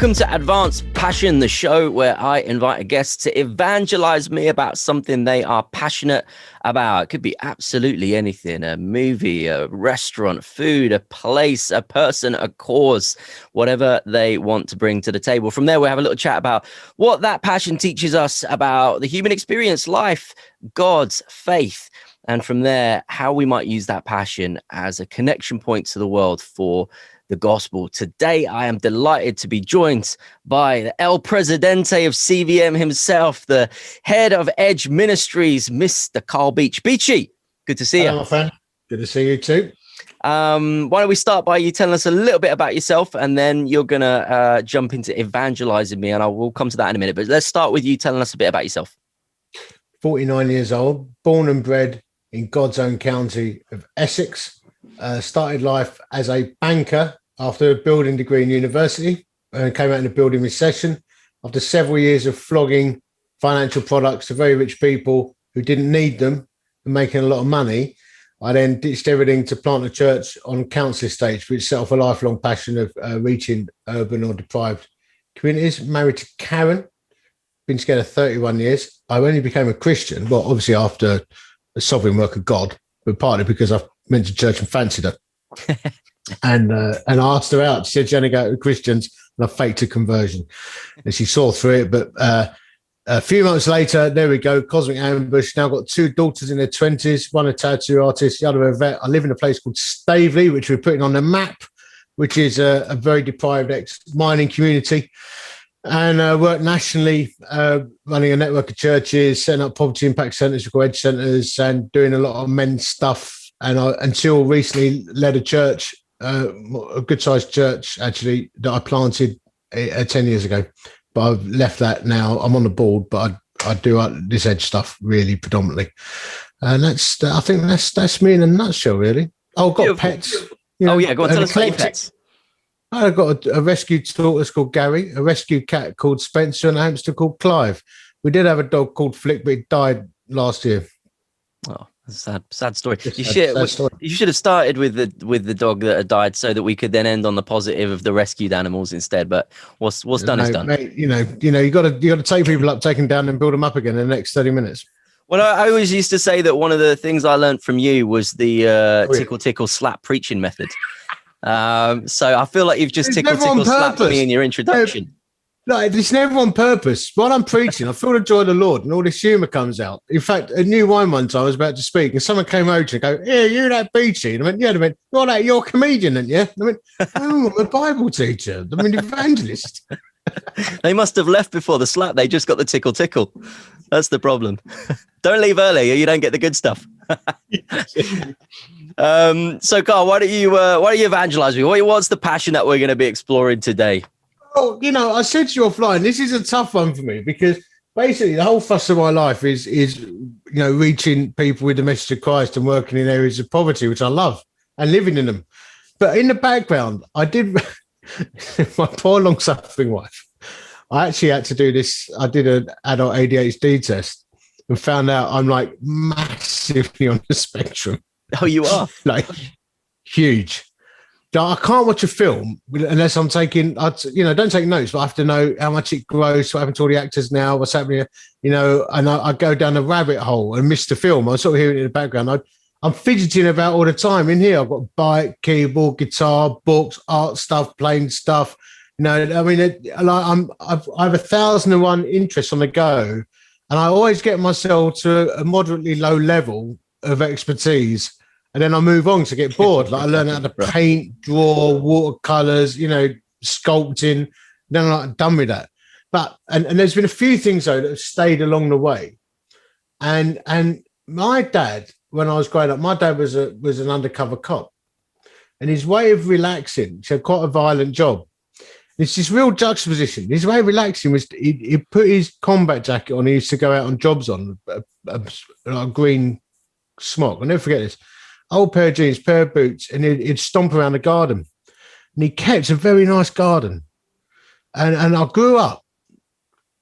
Welcome to Advanced Passion, the show where I invite a guest to evangelize me about something they are passionate about. It could be absolutely anything: a movie, a restaurant, food, a place, a person, a cause, whatever they want to bring to the table. From there, we'll have a little chat about what that passion teaches us about the human experience, life, God's faith. And from there, how we might use that passion as a connection point to the world for the gospel. Today, I am delighted to be joined by the El Presidente of CVM himself, the head of Edge Ministries, Mr. Carl Beech. Beachy, good to see you. Hello, my friend. Good to see you too. Why don't we start by you telling us a little bit about yourself, and then you're going to jump into evangelizing me, and I will come to that in a minute. But let's start with you telling us a bit about yourself. 49 years old, born and bred in God's own county of Essex. Started life as a banker after a building degree in university and came out in a building recession. After several years of flogging financial products to very rich people who didn't need them and making a lot of money, I then ditched everything to plant a church on council estates, which set off a lifelong passion of reaching urban or deprived communities. Married to Karen, been together 31 years. I only became a Christian, well, obviously after the sovereign work of God, but partly because I went to church and fancied her. and I asked her out. She said she only go to Christians, and I faked a conversion. And she saw through it. But a few months later, there we go, cosmic ambush. Now got two daughters in their 20s, one a tattoo artist, the other a vet. I live in a place called Staveley, which we're putting on the map, which is a very deprived ex-mining community. And work nationally, running a network of churches, setting up poverty impact centres, Edge centres, and doing a lot of men's stuff. And I, until recently, led a church, a good-sized church, actually, that I planted 10 years ago. But I've left that now. I'm on the board, but I do this Edge stuff really predominantly. And I think that's me in a nutshell, really. Oh, I've got Beautiful. pets. You know, Go on, tell us about your pets. I've got a rescued tortoise called Gary, a rescued cat called Spencer, and a hamster called Clive. We did have a dog called Flick, but it died last year. Oh, sad story. Sad story. You should have started with the dog that had died, so that we could then end on the positive of the rescued animals instead. But what's done is done. Mate, you got to take people up, take them down, and build them up again in the next 30 minutes. Well, I always used to say that one of the things I learned from you was the tickle slap preaching method. So I feel like you've just tickle slapped me in your introduction. No, it's never on purpose. While I'm preaching, I feel the joy of the Lord, and all this humour comes out. In fact, at New Wine one time, I was about to speak, and someone came over to me and go, "Yeah, you're that Beachy." And I went, "Yeah." They went, "You're a comedian, aren't you?" And I went, "Oh, I'm a Bible teacher. I'm an evangelist." They must have left before the slap. They just got the tickle. That's the problem. Don't leave early, or you don't get the good stuff. So, Carl, why don't you evangelize me? What's the passion that we're going to be exploring today? Oh, I said to you offline, this is a tough one for me because basically the whole fuss of my life is reaching people with the message of Christ and working in areas of poverty, which I love, and living in them. But in the background, I did my poor long-suffering wife. I actually had to do this. I did an adult ADHD test and found out I'm like massively on the spectrum. Oh, you are? Like huge. I can't watch a film unless I'm taking, don't take notes, but I have to know how much it grows, what happened to all the actors now, what's happening, and I go down a rabbit hole and miss the film. I sort of hear it in the background. I'm fidgeting about all the time in here. I've got bike, keyboard, guitar, books, art stuff, playing stuff. I have 1,001 interests on the go, and I always get myself to a moderately low level of expertise. And then I move on to get bored. Like I learn how to paint, draw, watercolors, sculpting. Then I'm done with that. But and there's been a few things though that have stayed along the way. And my dad, when I was growing up, my dad was an undercover cop, and his way of relaxing, he had quite a violent job. It's this real juxtaposition. His way of relaxing was he put his combat jacket on. He used to go out on jobs on a green smock. I'll never forget this. Old pair of jeans, pair of boots, and he'd stomp around the garden. And he kept a very nice garden. And I grew up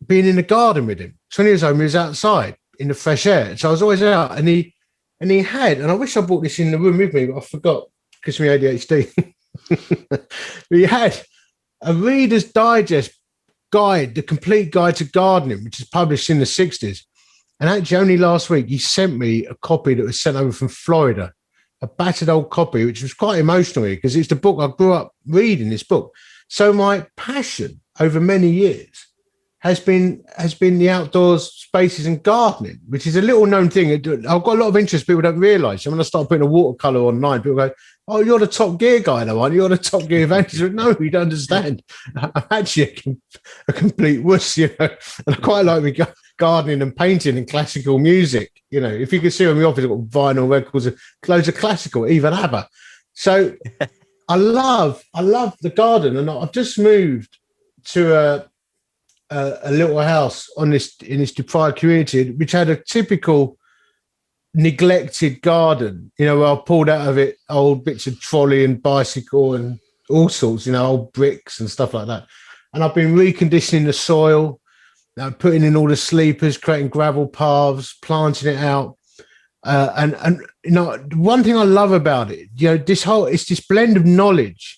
being in the garden with him. 20 years old, he was outside in the fresh air. So I was always out. And he had, and I wish I brought this in the room with me, but I forgot because of my ADHD. He had a Reader's Digest guide, the complete guide to gardening, which is published in the 60s. And actually, only last week, he sent me a copy that was sent over from Florida, a battered old copy, which was quite emotional because it's the book I grew up reading. This book. So my passion over many years has been the outdoors spaces and gardening, which is a little known thing. I've got a lot of interest people don't realise. So when I start putting a watercolour online, people go, "Oh, you're the Top Gear guy, though, aren't you? You're the Top Gear evangelist." No, you don't understand. I'm actually a complete wuss, you know. And I quite like me gardening and painting and classical music. You know, if you can see on my office, I've got vinyl records, loads of classical, even ABBA. So I love the garden, and I've just moved to a little house in this deprived community, which had a typical neglected garden. You know, where I pulled out of it old bits of trolley and bicycle and all sorts, you know, old bricks and stuff like that. And I've been reconditioning the soil, putting in all the sleepers, creating gravel paths, planting it out. And you know, one thing I love about it, you know, it's this blend of knowledge,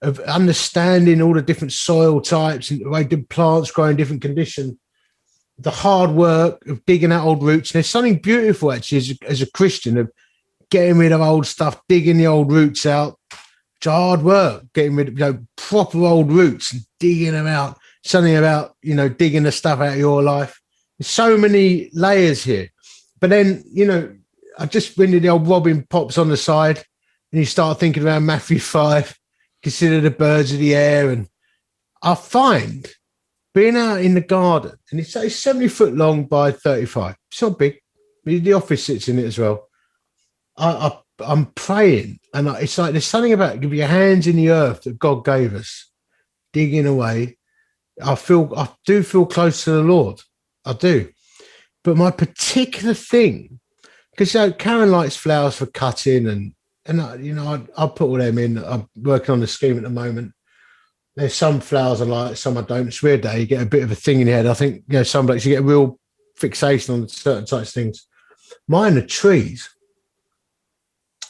of understanding all the different soil types and the way the plants grow in different conditions, the hard work of digging out old roots. And there's something beautiful actually as a Christian of getting rid of old stuff, digging the old roots out. It's hard work, getting rid of, you know, proper old roots and digging them out. Something about, you know, digging the stuff out of your life. There's so many layers here. But then, you know, I just when the old robin pops on the side and you start thinking about Matthew 5, consider the birds of the air. And I find being out in the garden, and it's 70 foot long by 35. It's not big. The office sits in it as well. I'm praying, and it's like there's something about giving your hands in the earth that God gave us, digging away. I do feel close to the Lord. I do. But my particular thing, because Karen likes flowers for cutting, and you know, I'll put all them in. I'm working on the scheme at the moment. There's some flowers I like, some I don't. It's weird that you get a bit of a thing in your head. I think, you know, some blokes, you get a real fixation on certain types of things. Mine are trees.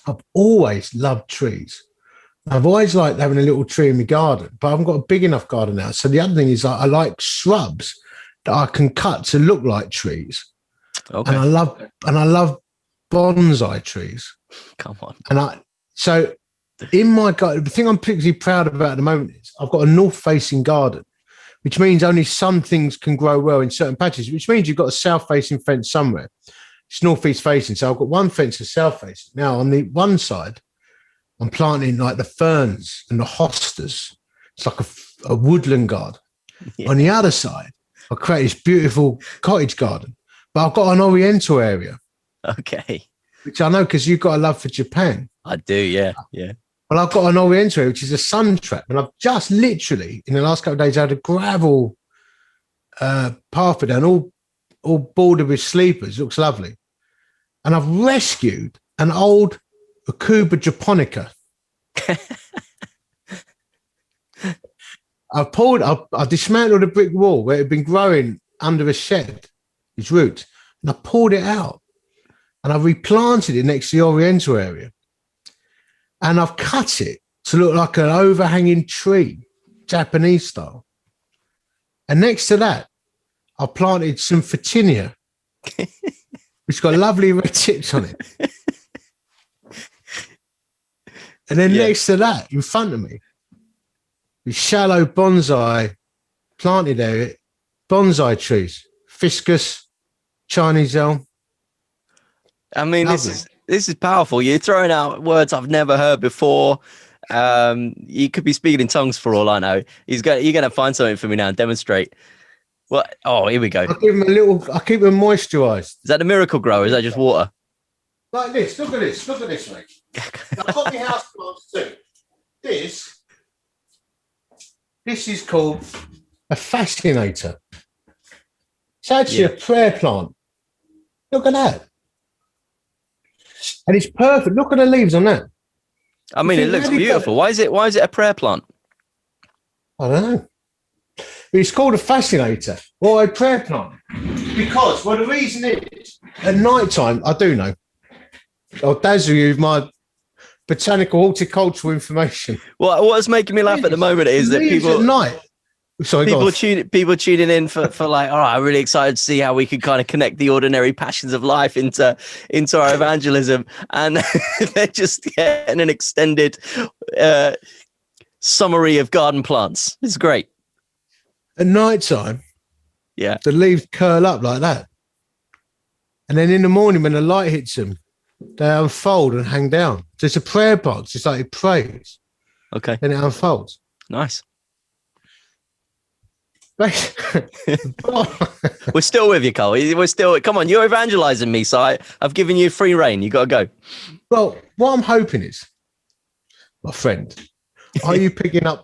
I've always loved trees. I've always liked having a little tree in my garden, but I haven't got a big enough garden now. So the other thing is I like shrubs that I can cut to look like trees. Okay. And I love bonsai trees. Come on. So in my garden, the thing I'm particularly proud about at the moment is I've got a north-facing garden, which means only some things can grow well in certain patches, which means you've got a south-facing fence somewhere. It's north-east facing. So I've got one fence that's south-facing. Now, on the one side, I'm planting like the ferns and the hostas. It's like a woodland garden. Yeah. On the other side, I create this beautiful cottage garden, but I've got an oriental area. Okay. Which I know because you've got a love for Japan. I do, yeah. Well, I've got an oriental area, which is a sun trap. And I've just literally, in the last couple of days, had a gravel path down, all bordered with sleepers. It looks lovely. And I've rescued an old Akuba japonica. I dismantled a brick wall where it had been growing under a shed, its roots, and I pulled it out and I replanted it next to the oriental area. And I've cut it to look like an overhanging tree, Japanese style. And next to that, I planted some Photinia, which got lovely red tips on it. And then next to that, in front of me, with shallow bonsai planted area, bonsai trees, Fiscus, Chinese elm. I mean, this is powerful. You're throwing out words I've never heard before. You could be speaking in tongues for all I know. You're going to find something for me now and demonstrate. Well, oh, here we go. I keep them moisturised. Is that the miracle grow or is that just water? Like this. Look at this, mate. I've got my house plants too. This is called a fascinator. It's actually a prayer plant. Look at that. And it's perfect. Look at the leaves on that. I mean, it looks beautiful. Why is it a prayer plant? I don't know. It's called a fascinator or a prayer plant. Because, well, the reason is, at night time, I do know. I'll dazzle you with my botanical horticultural information. What's making me laugh at the moment is that Leaves at night. Sorry, people tuning in for like, all right, I'm really excited to see how we can kind of connect the ordinary passions of life into our evangelism, and they're just getting an extended summary of garden plants. It's great. At night time, yeah, the leaves curl up like that, and then in the morning when the light hits them, they unfold and hang down. So it's a prayer box. It's like it prays. Okay, then it unfolds. Nice. We're still with you, Carl. We're still. Come on, you're evangelizing me, so I've given you free reign. You got to go. Well, what I'm hoping is, my friend, are you picking up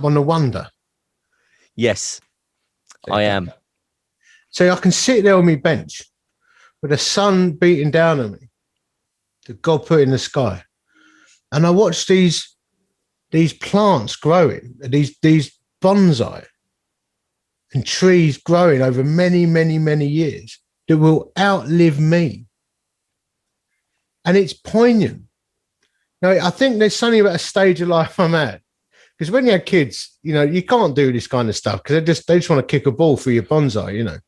on the wonder? Yes, I am. So I can sit there on my bench with the sun beating down on me, that God put in the sky, and I watch these plants growing, these bonsai and trees growing over many, many, many years that will outlive me. And it's poignant. Now, I think there's something about a stage of life I'm at. Because when you have kids, you can't do this kind of stuff because they just want to kick a ball through your bonsai,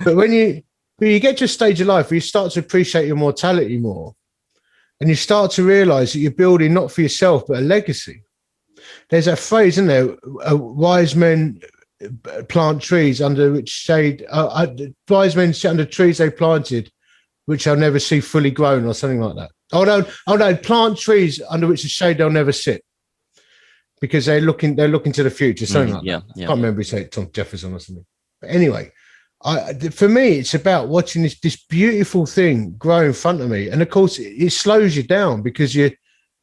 But when you get to a stage of life where you start to appreciate your mortality more, and you start to realize that you're building not for yourself, but a legacy. There's that phrase, isn't there? Wise men plant trees under which shade, wise men sit under trees they planted, which I'll never see fully grown, or something like that. Oh no, plant trees under which the shade they'll never sit, because they're looking to the future, something like that. I can't remember if he said Tom Jefferson or something. But anyway, for me, it's about watching this beautiful thing grow in front of me. And of course, it slows you down because you're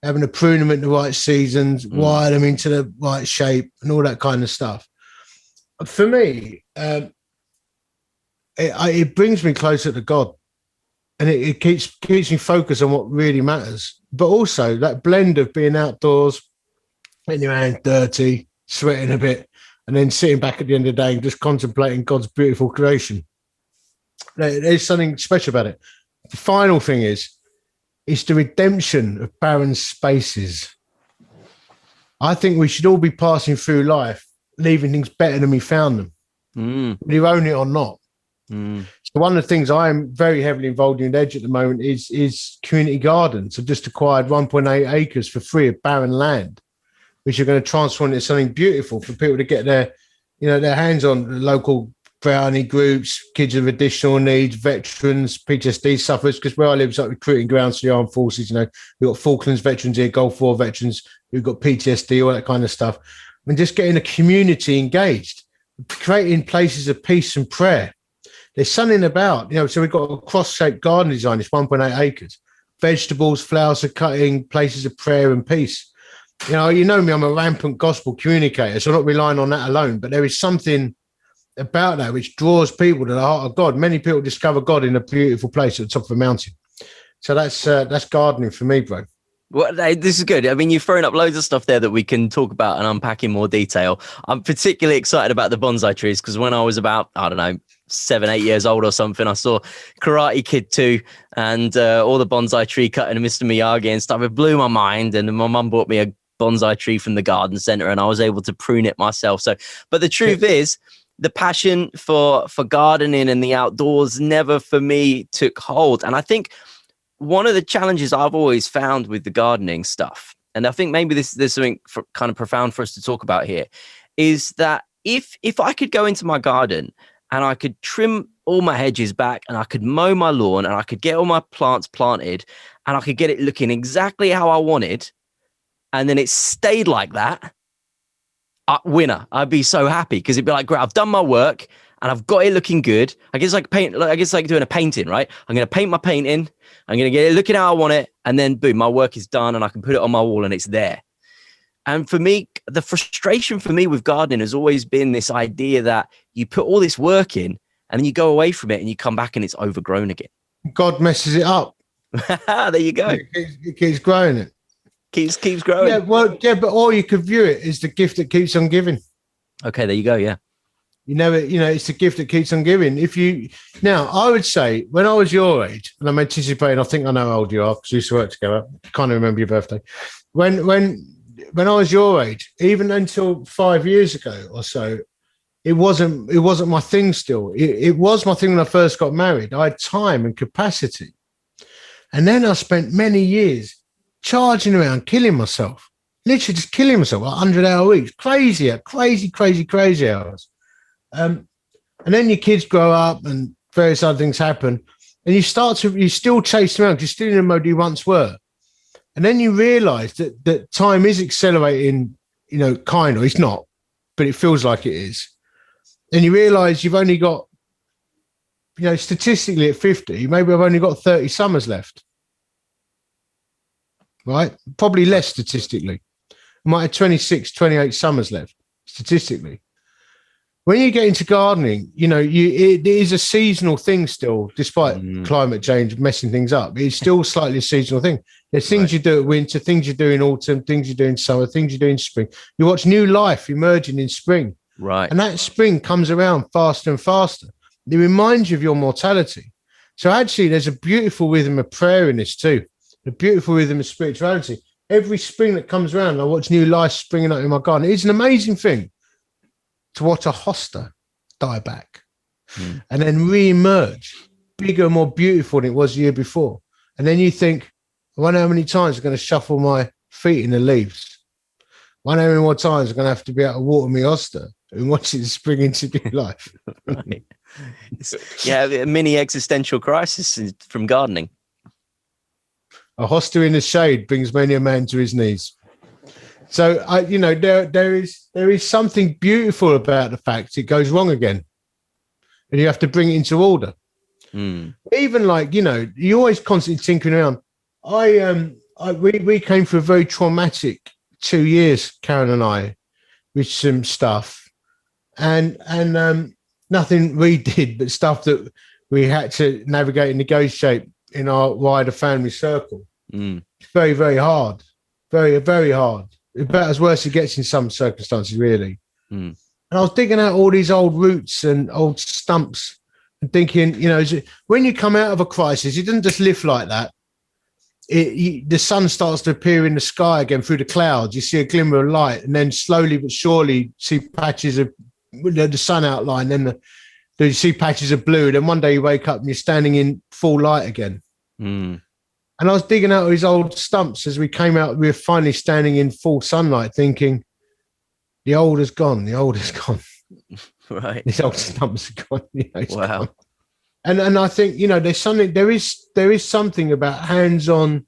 having to prune them in the right seasons, wire them into the right shape and all that kind of stuff. For me, it brings me closer to God, and it keeps me focused on what really matters. But also that blend of being outdoors, getting your hands dirty, sweating a bit, and then sitting back at the end of the day and just contemplating God's beautiful creation. There's something special about it. The final thing is the redemption of barren spaces. I think we should all be passing through life leaving things better than we found them, whether you own it or not. So one of the things I am very heavily involved in Edge at the moment is community gardens. I've just acquired 1.8 acres for free of barren land, which are going to transform into something beautiful for people to get their hands on. Local brownie groups, kids with additional needs, veterans, PTSD sufferers, because where I live is like recruiting grounds for the armed forces. We've got Falklands veterans here, Gulf War veterans, we've got PTSD, all that kind of stuff. And just getting the community engaged, creating places of peace and prayer. There's something about, so we've got a cross-shaped garden design, it's 1.8 acres, vegetables, flowers for cutting, places of prayer and peace. Me, I'm a rampant gospel communicator, so I'm not relying on that alone, but there is something about that which draws people to the heart of God. Many people discover God in a beautiful place at the top of a mountain. So that's gardening for me, bro. Well, this is good. I mean, you've thrown up loads of stuff there that we can talk about and unpack in more detail. I'm particularly excited about the bonsai trees because when I was about, 7, 8 years old or something, I saw Karate Kid 2 and all the bonsai tree cutting and Mr. Miyagi and stuff. It blew my mind. And my mum bought me a bonsai tree from the garden center and I was able to prune it myself. So, but the truth is, the passion for gardening and the outdoors never for me took hold. And I think one of the challenges I've always found with the gardening stuff, and I think maybe there's something kind of profound for us to talk about here, is that if I could go into my garden and I could trim all my hedges back and I could mow my lawn and I could get all my plants planted and I could get it looking exactly how I wanted, and then it stayed like that, winner. I'd be so happy because it'd be like, great, I've done my work and I've got it looking good. I guess like doing a painting, right? I'm going to paint my painting. I'm going to get it looking how I want it. And then boom, my work is done and I can put it on my wall and it's there. And for me, the frustration for me with gardening has always been this idea that you put all this work in and then you go away from it and you come back and it's overgrown again. God messes it up. There you go. It keeps growing it. Keeps growing. Yeah, but or you could view it as the gift that keeps on giving. Okay, there you go. Yeah. It's the gift that keeps on giving. Now, I would say when I was your age, and I'm anticipating, I think I know how old you are because we used to work together. Can't remember your birthday. When I was your age, even until 5 years ago or so, it wasn't my thing still. It was my thing when I first got married. I had time and capacity. And then I spent many years charging around, killing myself, literally just killing myself, like 100-hour weeks, crazy hours. And then your kids grow up and various other things happen. And you still chase around because you're still in the mode you once were. And then you realize that time is accelerating, kind of. It's not, but it feels like it is. And you realize you've only got, statistically at 50, maybe I've only got 30 summers left. Right? Probably less statistically. I might have 26, 28 summers left statistically. When you get into gardening, it is a seasonal thing still, despite climate change messing things up. It's still slightly a seasonal thing. There's things you do at winter, things you do in autumn, things you do in summer, things you do in spring. You watch new life emerging in spring. Right. And that spring comes around faster and faster. It reminds you of your mortality. So actually, there's a beautiful rhythm of prayer in this too, a beautiful rhythm of spirituality. Every spring that comes around, I watch new life springing up in my garden. It's an amazing thing to watch a hosta die back and then re-emerge bigger, more beautiful than it was the year before. And then you think, I wonder how many times I'm going to shuffle my feet in the leaves. I wonder how many more times I'm going to have to be able to water my hosta and watch it spring into new life. Right. A mini existential crisis from gardening. A hosta in the shade brings many a man to his knees. So there is something beautiful about the fact it goes wrong again, and you have to bring it into order. Even you're always constantly tinkering around. We came through a very traumatic 2 years, Karen and I, with some stuff, and nothing we did, but stuff that we had to navigate and negotiate in our wider family circle. It's very, very hard, very, very hard. About as worse it gets in some circumstances, really. And I was digging out all these old roots and old stumps and thinking, when you come out of a crisis, it doesn't just lift like that. The sun starts to appear in the sky again through the clouds. You see a glimmer of light, and then slowly but surely see patches of the sun outline. Then you see patches of blue. Then one day you wake up and you're standing in full light again. And I was digging out these old stumps as we came out. We were finally standing in full sunlight, thinking, the old is gone. The old is gone. Right. These old stumps are gone. Wow. Gone. And I think, there's something. There is something about hands-on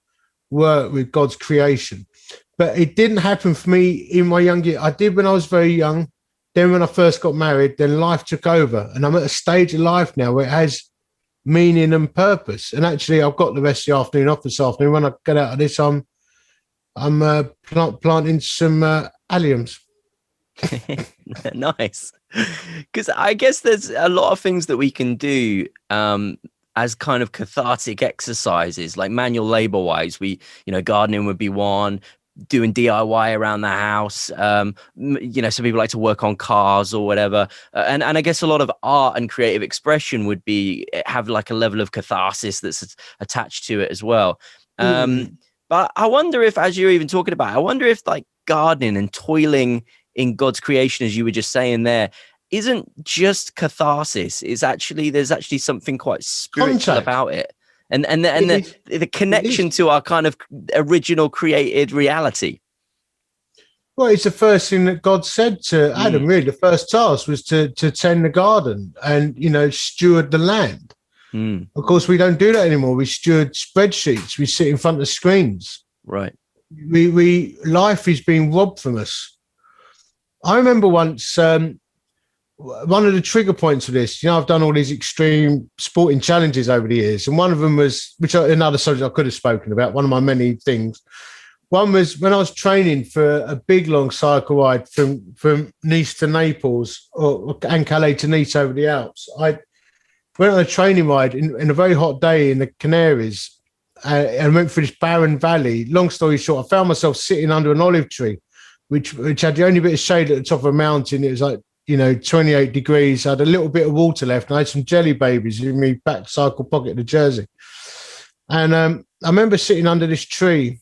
work with God's creation, but it didn't happen for me in my young years. I did when I was very young. Then when I first got married, then life took over, and I'm at a stage of life now where it has meaning and purpose. And actually, I've got the rest of the afternoon off this afternoon. When I get out of this, I'm planting some alliums. Nice. Because I guess there's a lot of things that we can do as kind of cathartic exercises, like manual labor wise. Gardening would be one. Doing DIY around the house, some people like to work on cars or whatever, and I guess a lot of art and creative expression would have like a level of catharsis that's attached to it as well. But I wonder if, as you're even talking about, I wonder if like gardening and toiling in God's creation, as you were just saying there, isn't just catharsis. There's actually something quite spiritual about it. And the connection to our kind of original created reality. Well, it's the first thing that God said to Adam, really. The first task was to tend the garden and, steward the land. Of course, we don't do that anymore. We steward spreadsheets. We sit in front of screens. Right. Life is being robbed from us. I remember once, one of the trigger points of this, I've done all these extreme sporting challenges over the years. And one of them was, another subject I could have spoken about, one of my many things. One was when I was training for a big long cycle ride from Nice to Naples and Calais to Nice over the Alps. I went on a training ride in a very hot day in the Canaries and went through this barren valley. Long story short, I found myself sitting under an olive tree, which had the only bit of shade at the top of a mountain. It was like 28 degrees. I had a little bit of water left, and I had some jelly babies in my back cycle pocket of the jersey. And I remember sitting under this tree,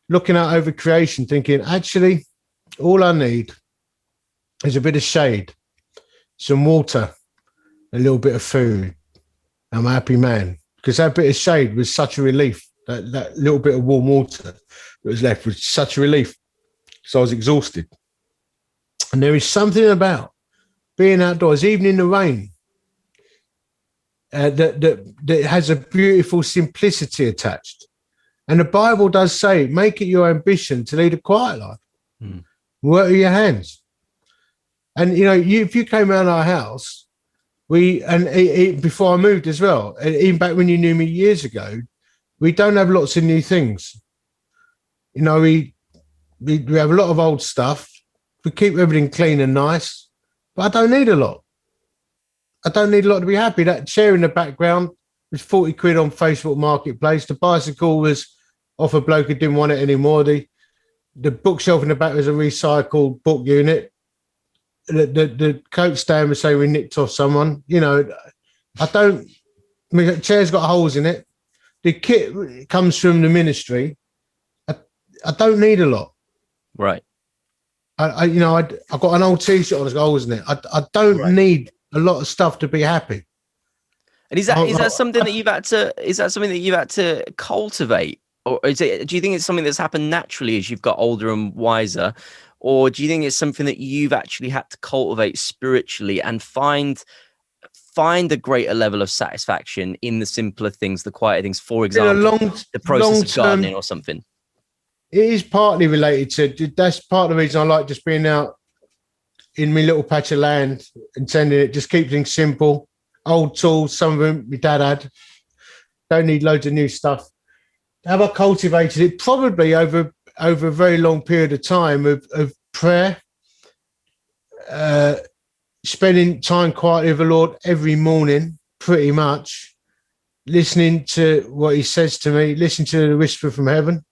looking out over creation, thinking, actually, all I need is a bit of shade, some water, a little bit of food. I'm a happy man, because that bit of shade was such a relief. That little bit of warm water that was left was such a relief. So I was exhausted. And there is something about being outdoors, even in the rain, that has a beautiful simplicity attached. And the Bible does say, make it your ambition to lead a quiet life. Work with your hands. And, if you came around our house, before I moved as well, and even back when you knew me years ago, we don't have lots of new things. We have a lot of old stuff. We keep everything clean and nice, but I don't need a lot. I don't need a lot to be happy. That chair in the background was 40 quid on Facebook Marketplace. The bicycle was off a bloke who didn't want it anymore. The bookshelf in the back was a recycled book unit. The coat stand was saying we nicked off someone. The chair's got holes in it. The kit comes from the ministry. I don't need a lot. Right. I got an old T-shirt on, it's got holes in it. I don't need a lot of stuff to be happy. And is that something that you've had to cultivate, or do you think it's something that's happened naturally as you've got older and wiser, or do you think it's something that you've actually had to cultivate spiritually and find a greater level of satisfaction in the simpler things, the quieter things? For example, the process of gardening or something. It is partly related to, that's part of the reason I like just being out in my little patch of land and tending it. Just keep things simple. Old tools, some of them my dad had. Don't need loads of new stuff. Have I cultivated it? Probably over a very long period of time of prayer, spending time quietly with the Lord every morning, pretty much, listening to what he says to me, listening to the whisper from heaven.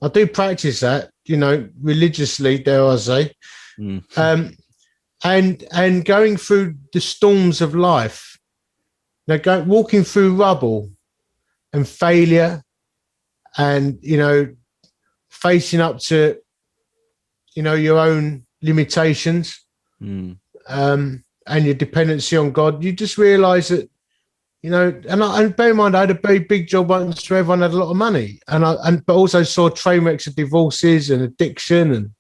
I do practice that, religiously, dare I say. And going through the storms of life, walking through rubble and failure and, facing up to, your own limitations and your dependency on God, you just realise that, and bear in mind, I had a very big job once where everyone had a lot of money, but also saw train wrecks of divorces and addiction,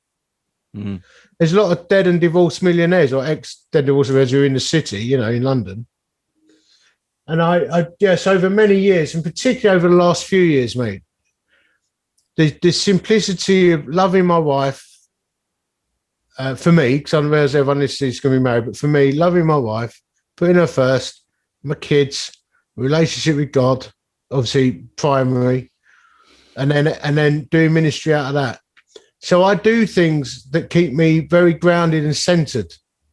and there's a lot of dead and divorced millionaires or ex-dead divorced millionaires who are in the city, in London. And yes, over many years, and particularly over the last few years, mate, the simplicity of loving my wife, for me, because I realize everyone listening is going to be married, but for me, loving my wife, putting her first, my kids, relationship with God, obviously primary, and then doing ministry out of that. So I do things that keep me very grounded and centered.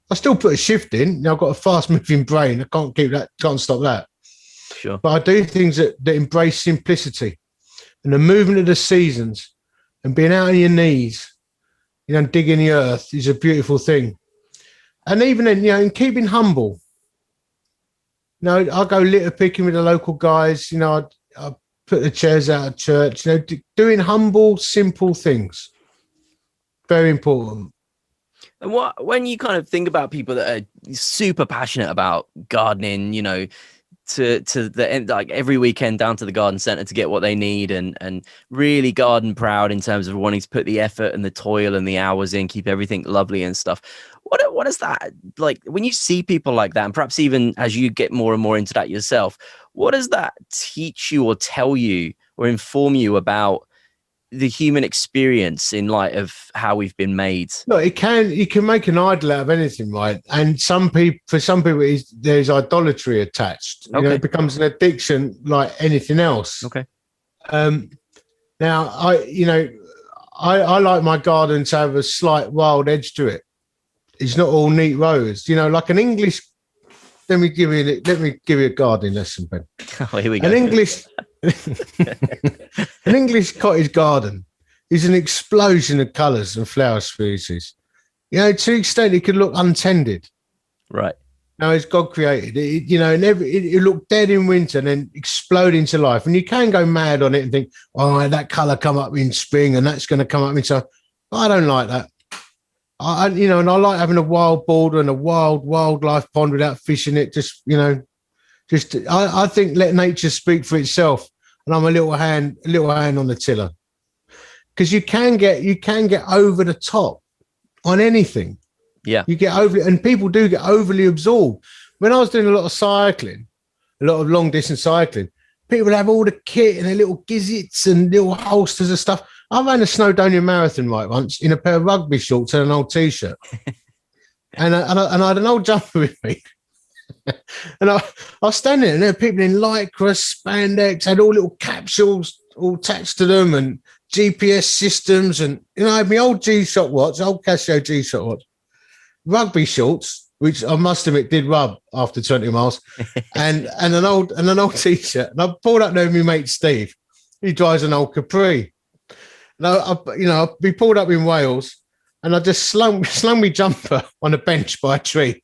I still put a shift in. I've got a fast moving brain. I can't stop that. Sure. But I do things that embrace simplicity and the movement of the seasons and being out on your knees, digging the earth is a beautiful thing. And even then, and keeping humble. I go litter picking with the local guys. I put the chairs out of church. Doing humble, simple things. Very important. And when you kind of think about people that are super passionate about gardening, to the end, like every weekend down to the garden centre to get what they need and really garden proud in terms of wanting to put the effort and the toil and the hours in, keep everything lovely and stuff. What is that like when you see people like that, and perhaps even as you get more and more into that yourself, what does that teach you or tell you or inform you about the human experience in light of how we've been made? No, you can make an idol out of anything, right? And for some people, there's idolatry attached. Okay. It becomes an addiction like anything else. Okay. Now I like my garden to have a slight wild edge to it. It's not all neat rows, like an English. Let me give you a gardening lesson, Ben. Oh, here we go. An English cottage garden is an explosion of colours and flower species. You know, to the extent it could look untended. Right. Now, as God created it, you know, and it looked dead in winter and then explode into life. And you can go mad on it and think, oh, that colour come up in spring and that's going to come up in summer. I don't like that. You know, and I like having a wild border and a wildlife pond without fish in it. Just, you know, I think let nature speak for itself. And I'm a little hand on the tiller, because you can get over the top on anything. Yeah. You get over, and people do get overly absorbed. When I was doing a lot of cycling, a lot of long distance cycling, people have all the kit and their little gizzits and little holsters and stuff. I ran a Snowdonia marathon once in a pair of rugby shorts and an old t-shirt. and I had an old jumper with me. And I was standing there, and there were people in lycra, spandex, had all little capsules all attached to them and GPS systems. And, you know, I had my old G-Shock watch, old Casio G-Shock watch, rugby shorts, which I must admit did rub after 20 miles, and an old t-shirt. And I pulled up there with my mate Steve. He drives an old Capri. Now, we pulled up in Wales, and I just slung my jumper on a bench by a tree.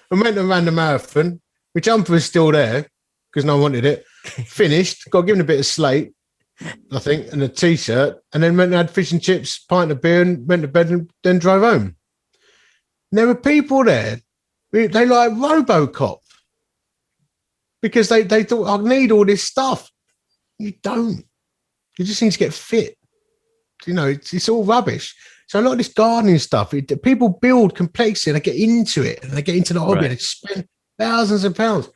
I went and ran the marathon. My jumper was still there because no one wanted it. Finished, got given a bit of slate, I think, and a t-shirt, and then went and had fish and chips, pint of beer, and went to bed, and then drove home. And there were people there, they like RoboCop, because they thought, I need all this stuff. You don't. You just need to get fit. You know, it's all rubbish. So a lot of this gardening stuff, people build complexity and they get into it, and they get into the hobby, and they spend thousands of pounds.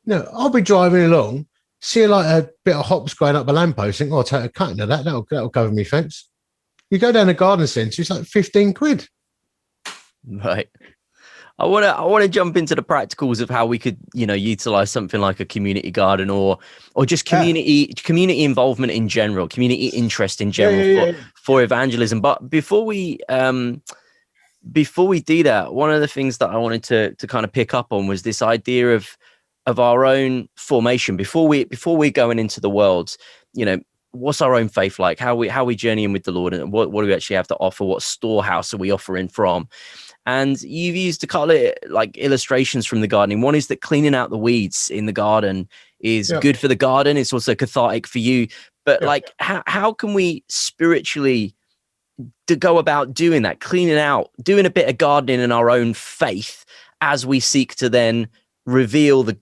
You know, I'll be driving along, see like a bit of hops going up a lamppost, think, oh, I'll take a cutting of that. That'll cover me fence. You go down the garden centre, it's like 15 quid. Right. I want to jump into the practicals of how we could, you know, utilize something like a community garden or just community involvement in general, community interest in general for evangelism. But before we do that, one of the things that I wanted to kind of pick up on was this idea of our own formation before we going into the world. You know, what's our own faith like? How we journeying with the Lord, and what do we actually have to offer? What storehouse are we offering from? And you've used to call it like illustrations from the gardening. One is that cleaning out the weeds in the garden is good for the garden. It's also cathartic for you. But like, how can we spiritually go about doing that, cleaning out, doing a bit of gardening in our own faith as we seek to then reveal the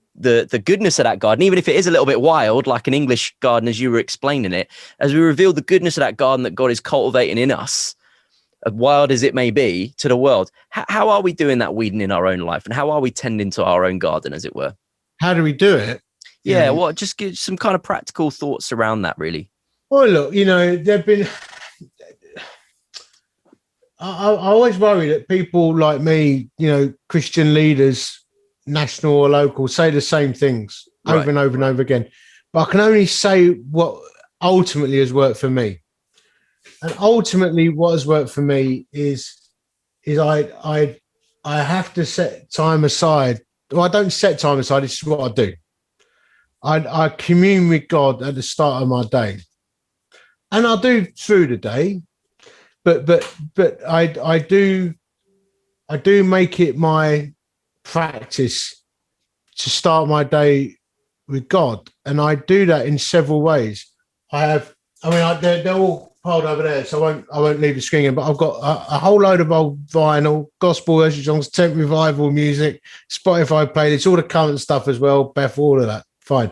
goodness of that garden, even if it is a little bit wild, like an English garden, as you were explaining it, as we reveal the goodness of that garden that God is cultivating in us, wild as it may be, to the world. How are we doing that weeding in our own life, and how are we tending to our own garden, as it were? How do we do it? Yeah, well, just give some kind of practical thoughts around that, really. Well, look, you know, there've been. I always worry that people like me, you know, Christian leaders, national or local, say the same things over and over and over again. But I can only say what ultimately has worked for me. And ultimately, what has worked for me is I have to set time aside. Well, I don't set time aside. This is what I do. I commune with God at the start of my day, and I do through the day. But I do make it my practice to start my day with God, and I do that in several ways. They're all piled over there, so I won't leave the screen in, but I've got a whole load of old vinyl, gospel worship songs, tent revival music, Spotify playlists, all the current stuff as well, Beth, all of that, fine.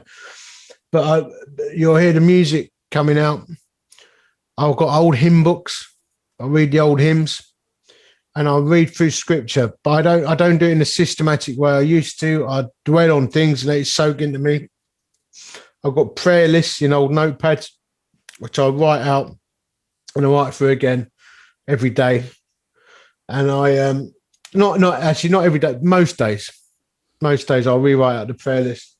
But you'll hear the music coming out. I've got old hymn books. I read the old hymns, and I read through scripture, but I don't do it in a systematic way I used to. I dwell on things and let it soak into me. I've got prayer lists in old notepads, which I write out and I write through again every day. And I not every day, most days I'll rewrite out the prayer list.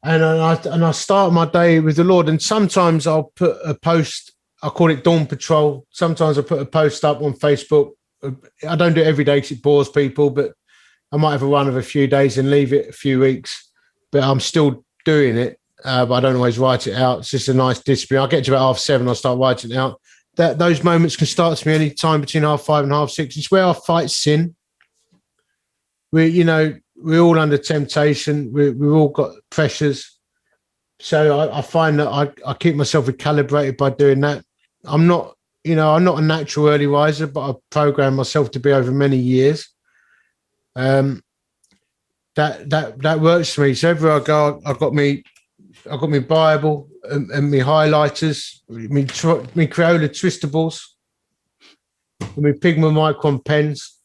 And I start my day with the Lord. And sometimes I'll put a post, I call it Dawn Patrol. Sometimes I put a post up on Facebook. I don't do it every day because it bores people, but I might have a run of a few days and leave it a few weeks. But I'm still doing it, but I don't always write it out. It's just a nice discipline. I'll get to about 7:30, I'll start writing it out. that those moments can start to me any time between 5:30 and 6:30. It's where I fight sin. We're all under temptation. We've all got pressures. So I find that I keep myself recalibrated by doing that. I'm not a natural early riser, but I program myself to be over many years. That works for me. So everywhere I go, I've got my Bible and my highlighters, my Crayola twistables, and my Pigma Micron pens,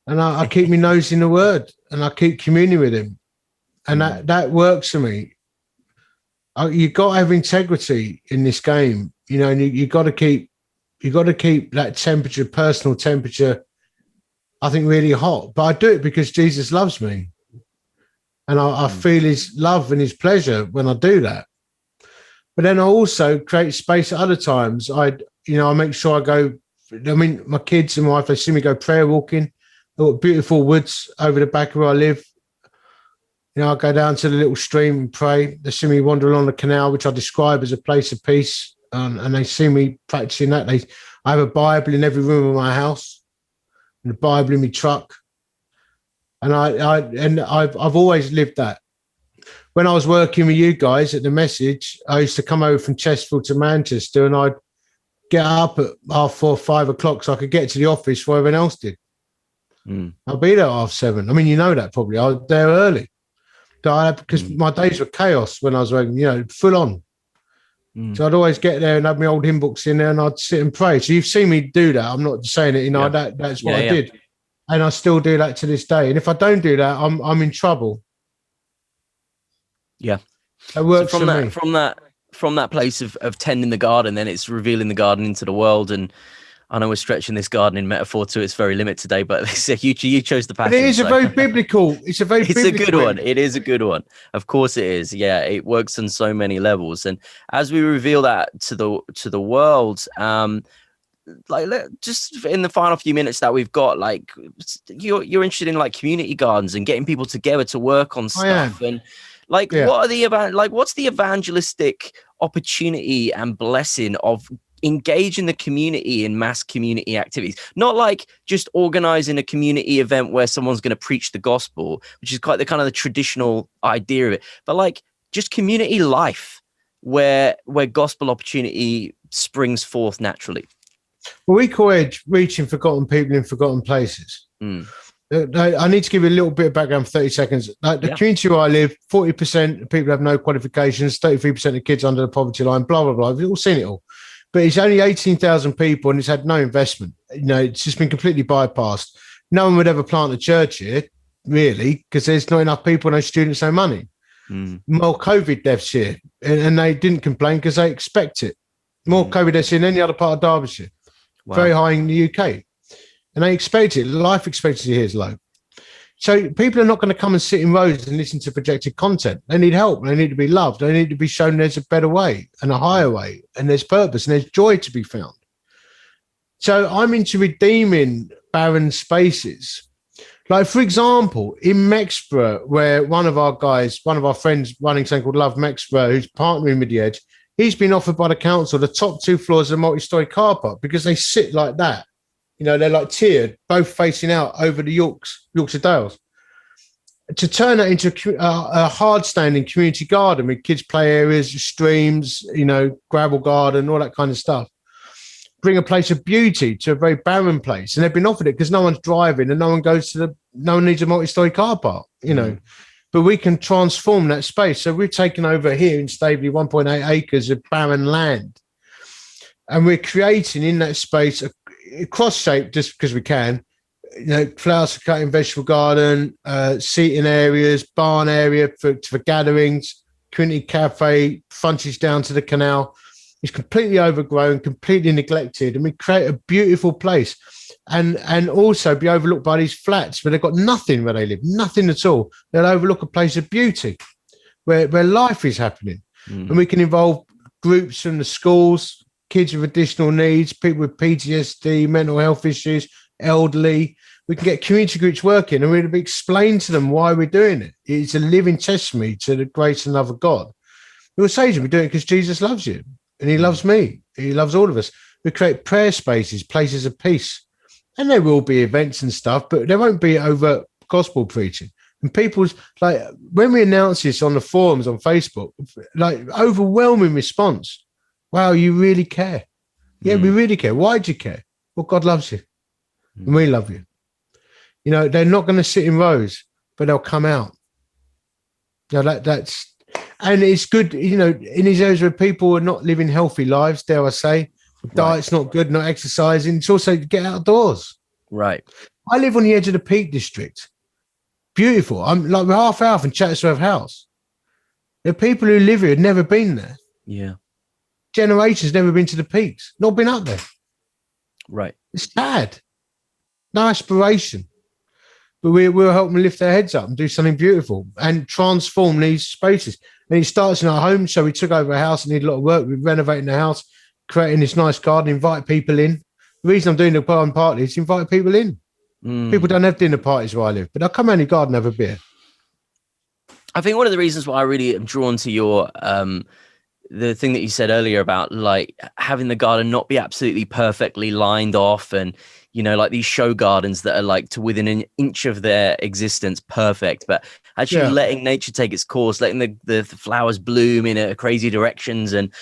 and I keep my nose in the Word, and I keep communing with Him, and that works for me. You've got to have integrity in this game, and you got to keep that temperature, personal temperature, I think, really hot. But I do it because Jesus loves me, and I feel His love and His pleasure when I do that. But then I also create space at other times. I make sure I go. My kids and my wife, they see me go prayer walking. I've got beautiful woods over the back of where I live. I go down to the little stream and pray. They see me wander along the canal, which I describe as a place of peace. And they see me practicing that. I have a Bible in every room of my house, and a Bible in my truck. And I've always lived that. When I was working with you guys at the Message, I used to come over from Chesterfield to Manchester, and I'd get up at 4:30, 5 o'clock so I could get to the office before everyone else did. I'll be there at 7:30. I mean, you know that probably. I was there early. Because my days were chaos when I was working, full on. So I'd always get there and have my old hymn books in there, and I'd sit and pray. So you've seen me do that. I'm not saying it, that's what I did. And I still do that to this day. And if I don't do that, I'm in trouble. Yeah. It works so for me. From that place of tending the garden, then it's revealing the garden into the world. And I know we're stretching this gardening metaphor to its very limit today, but you chose the passion. But it is a very biblical. It's a good one. It is a good one. Of course it is. Yeah, it works on so many levels. And as we reveal that to the world, just in the final few minutes that we've got, like you're interested in like community gardens and getting people together to work on stuff. And like, what's the evangelistic opportunity and blessing of engaging the community in mass community activities? Not like just organizing a community event where someone's going to preach the gospel, which is quite the traditional idea of it, but like just community life where gospel opportunity springs forth naturally. Well, we call it reaching forgotten people in forgotten places. I need to give you a little bit of background for 30 seconds. Like the community where I live, 40% of people have no qualifications, 33% of kids under the poverty line, blah, blah, blah. We've all seen it all. But it's only 18,000 people, and it's had no investment. It's just been completely bypassed. No one would ever plant a church here, really, because there's not enough people, no students, no money. More COVID deaths here, and they didn't complain because they expect it. More COVID deaths in any other part of Derbyshire. Wow. Very high in the UK. And they expect it. Life expectancy here is low. So people are not going to come and sit in rows and listen to projected content. They need help. They need to be loved. They need to be shown there's a better way and a higher way, and there's purpose and there's joy to be found. So I'm into redeeming barren spaces. Like, for example, in Mexborough, where one of our friends running something called Love Mexborough, who's partnering with The Edge, he's been offered by the council the top 2 floors of a multi-storey car park because they sit like that. They're like tiered, both facing out over the Yorkshire Dales. To turn that into a hard-standing community garden with kids' play areas, streams, gravel garden, all that kind of stuff. Bring a place of beauty to a very barren place. And they've been offered it because no one's driving and no one needs a multi-storey car park, But we can transform that space. So we've taken over here in Staveley 1.8 acres of barren land. And we're creating in that space a cross-shaped, just because we can, flowers for cutting, vegetable garden, seating areas, barn area for gatherings, community cafe, frontage down to the canal. It's completely overgrown, completely neglected, and we create a beautiful place, and also be overlooked by these flats where they've got nothing where they live, nothing at all. They'll overlook a place of beauty where life is happening, and we can involve groups from the schools, kids with additional needs, people with PTSD, mental health issues, elderly. We can get community groups working, and we'll explain to them why we're doing it. It's a living testimony to the grace and love of God. We'll say to them, we're doing it because Jesus loves you, and He loves me. He loves all of us. We create prayer spaces, places of peace. And there will be events and stuff, but there won't be overt gospel preaching. And people's like, when we announce this on the forums on Facebook, like overwhelming response. Wow, you really care. Yeah, we really care. Why do you care? Well, God loves you and we love you. You know, they're not going to sit in rows, but they'll come out. You know, that's, and it's good, you know, in these areas where people are not living healthy lives, dare I say, diet's not good, not exercising. It's also get outdoors. Right. I live on the edge of the Peak District. Beautiful. I'm like half hour from Chatsworth House. The people who live here have never been there. Yeah. Generations never been to the peaks, not been up there. Right. It's sad. No aspiration. But we're helping lift their heads up and do something beautiful and transform these spaces. And it starts in our home. So we took over a house and did a lot of work. We're renovating the house, creating this nice garden, invite people in. The reason I'm doing the garden party is to invite people in. People don't have dinner parties where I live, but they'll come around the garden and have a beer. I think one of the reasons why I really am drawn to your the thing that you said earlier about like having the garden not be absolutely perfectly lined off and, you know, like these show gardens that are like to within an inch of their existence perfect, but actually letting nature take its course, letting the flowers bloom in crazy directions and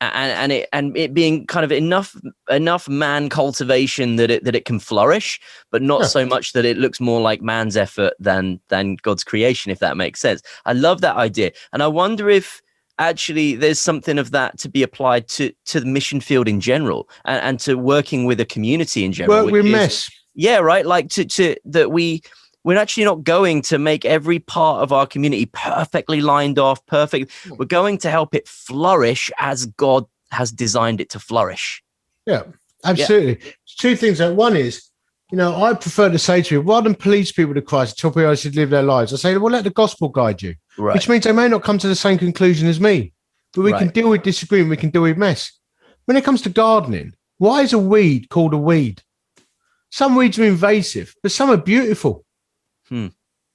it being kind of enough man cultivation that it can flourish, but not so much that it looks more like man's effort than God's creation, if that makes sense. I love that idea. And I wonder if actually there's something of that to be applied to the mission field in general and to working with a community in general. Work with mess. Yeah, right. Like to that we're actually not going to make every part of our community perfectly lined off, perfect. We're going to help it flourish as God has designed it to flourish. Yeah, absolutely. Yeah. Two things. One is, you know, I prefer to say to you, rather than police people to Christ, tell people how they should live their lives, I say, well, let the gospel guide you, which means they may not come to the same conclusion as me, but we can deal with disagreement, we can deal with mess. When it comes to gardening, why is a weed called a weed? Some weeds are invasive, but some are beautiful.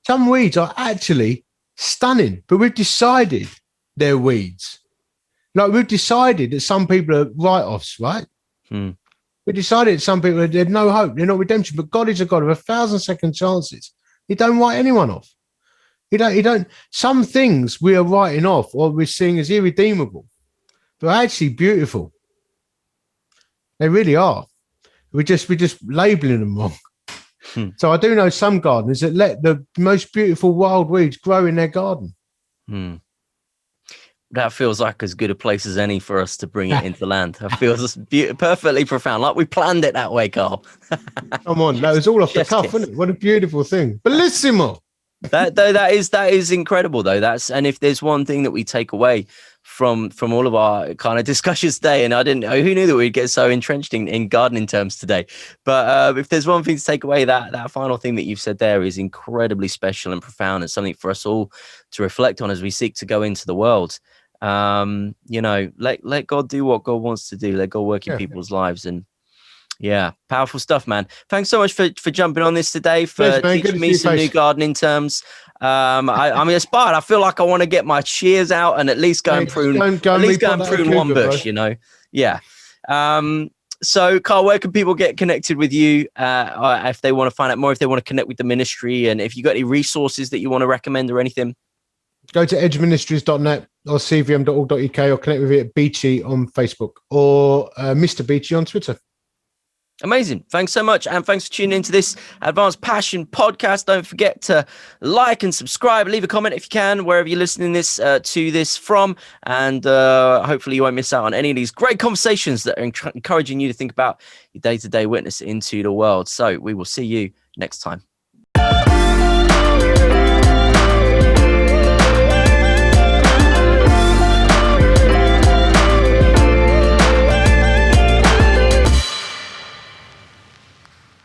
Some weeds are actually stunning, but we've decided they're weeds. Like we've decided that some people are write-offs, right? We decided that some people have no hope, they're not redemption. But God is a God of 1,000 second chances. He don't write anyone off. He don't. Some things we are writing off or we're seeing as irredeemable, but actually beautiful. They really are. We're just labeling them wrong. So I do know some gardeners that let the most beautiful wild weeds grow in their garden. That feels like as good a place as any for us to bring it into land. That feels perfectly profound. Like we planned it that way, Carl. Come on, that was all off the cuff, wasn't it? What a beautiful thing. Bellissimo. That is incredible though. And if there's one thing that we take away from all of our kind of discussions today, and I didn't know, who knew that we'd get so entrenched in gardening terms today, but if there's one thing to take away, that final thing that you've said there is incredibly special and profound and something for us all to reflect on as we seek to go into the world. You know, let God do what God wants to do. Let God work in people's lives. And yeah, powerful stuff, man. Thanks so much for jumping on this today, for teaching me some new gardening terms. I'm inspired. I feel like I want to get my shears out and at least go and prune one bush, you know? Yeah. So Carl, where can people get connected with you if they want to find out more, if they want to connect with the ministry, and if you got any resources that you want to recommend or anything? Go to edgeministries.net or cvm.org.uk or connect with me at Beachy on Facebook or Mr. Beachy on Twitter. Amazing. Thanks so much. And thanks for tuning into this Advanced Passion podcast. Don't forget to like and subscribe, leave a comment if you can, wherever you're listening to this from. And hopefully you won't miss out on any of these great conversations that are encouraging you to think about your day-to-day witness into the world. So we will see you next time.